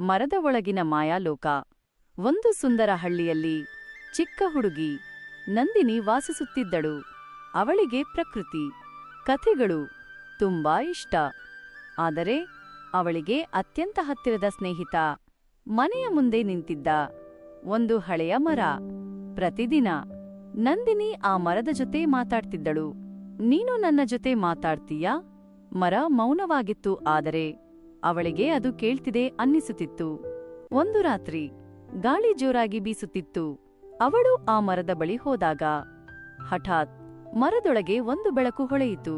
ಮರದ ಒಳಗಿನ ಮಾಯಾಲೋಕ. ಒಂದು ಸುಂದರ ಹಳ್ಳಿಯಲ್ಲಿ ಚಿಕ್ಕ ಹುಡುಗಿ ನಂದಿನಿ ವಾಸಿಸುತ್ತಿದ್ದಳು. ಅವಳಿಗೆ ಪ್ರಕೃತಿ, ಕಥೆಗಳು ತುಂಬಾ ಇಷ್ಟ. ಆದರೆ ಅವಳಿಗೆ ಅತ್ಯಂತ ಹತ್ತಿರದ ಸ್ನೇಹಿತ ಮನೆಯ ಮುಂದೆ ನಿಂತಿದ್ದ ಒಂದು ಹಳೆಯ ಮರ. ಪ್ರತಿದಿನ ನಂದಿನಿ ಆ ಮರದ ಜೊತೆ ಮಾತಾಡ್ತಿದ್ದಳು. ನೀನು ನನ್ನ ಜೊತೆ ಮಾತಾಡ್ತೀಯಾ? ಮರ ಮೌನವಾಗಿತ್ತು, ಆದರೆ ಅವಳಿಗೆ ಅದು ಕೇಳ್ತಿದೆ ಅನ್ನಿಸುತ್ತಿತ್ತು. ಒಂದು ರಾತ್ರಿ ಗಾಳಿ ಜೋರಾಗಿ ಬೀಸುತ್ತಿತ್ತು. ಅವಳು ಆ ಮರದ ಬಳಿ ಹೋದಾಗ ಹಠಾತ್ ಮರದೊಳಗೆ ಒಂದು ಬೆಳಕು ಹೊಳೆಯಿತು.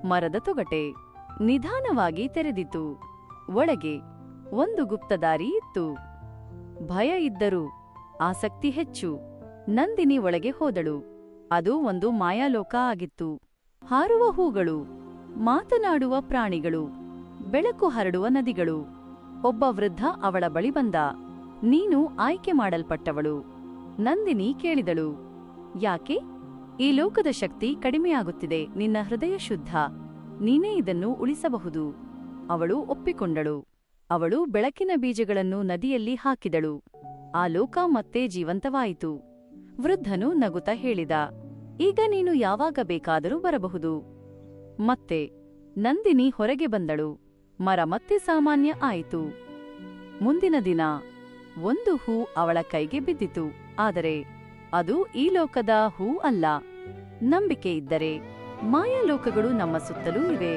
ಮರದ ತೊಗಟೆ ನಿಧಾನವಾಗಿ ತೆರೆದಿತು. ಒಳಗೆ ಒಂದು ಗುಪ್ತದಾರಿ ಇತ್ತು. ಭಯ ಇದ್ದರೂ ಆಸಕ್ತಿ ಹೆಚ್ಚು. ನಂದಿನಿ ಒಳಗೆ ಹೋದಳು. ಅದು ಒಂದು ಮಾಯಾಲೋಕ ಆಗಿತ್ತು. ಹಾರುವ ಹೂಗಳು, ಮಾತನಾಡುವ ಪ್ರಾಣಿಗಳು, ಬೆಳಕು ಹರಡುವ ನದಿಗಳು. ಒಬ್ಬ ವೃದ್ಧ ಅವಳ ಬಳಿ ಬಂದ. ನೀನು ಆಯ್ಕೆ ಮಾಡಲ್ಪಟ್ಟವಳು. ನಂದಿನಿ ಕೇಳಿದಳು, ಯಾಕೆ? ಈ ಲೋಕದ ಶಕ್ತಿ ಕಡಿಮೆಯಾಗುತ್ತಿದೆ. ನಿನ್ನ ಹೃದಯ ಶುದ್ಧ. ನೀನೇ ಇದನ್ನು ಉಳಿಸಬಹುದು. ಅವಳು ಒಪ್ಪಿಕೊಂಡಳು. ಅವಳು ಬೆಳಕಿನ ಬೀಜಗಳನ್ನು ನದಿಯಲ್ಲಿ ಹಾಕಿದಳು. ಆ ಲೋಕ ಮತ್ತೆ ಜೀವಂತವಾಯಿತು. ವೃದ್ಧನು ನಗುತ್ತಾ ಹೇಳಿದ, ಈಗ ನೀನು ಯಾವಾಗ ಬೇಕಾದರೂ ಬರಬಹುದು. ಮತ್ತೆ ನಂದಿನಿ ಹೊರಗೆ ಬಂದಳು. ಮರ ಮತ್ತೆ ಸಾಮಾನ್ಯ ಆಯಿತು. ಮುಂದಿನ ದಿನ ಒಂದು ಹೂ ಅವಳ ಕೈಗೆ ಬಿದ್ದಿತು. ಆದರೆ ಅದು ಈ ಲೋಕದ ಹೂ ಅಲ್ಲ. ನಂಬಿಕೆ ಇದ್ದರೆ ಮಾಯಾಲೋಕಗಳು ನಮ್ಮ ಸುತ್ತಲೂ ಇವೆ.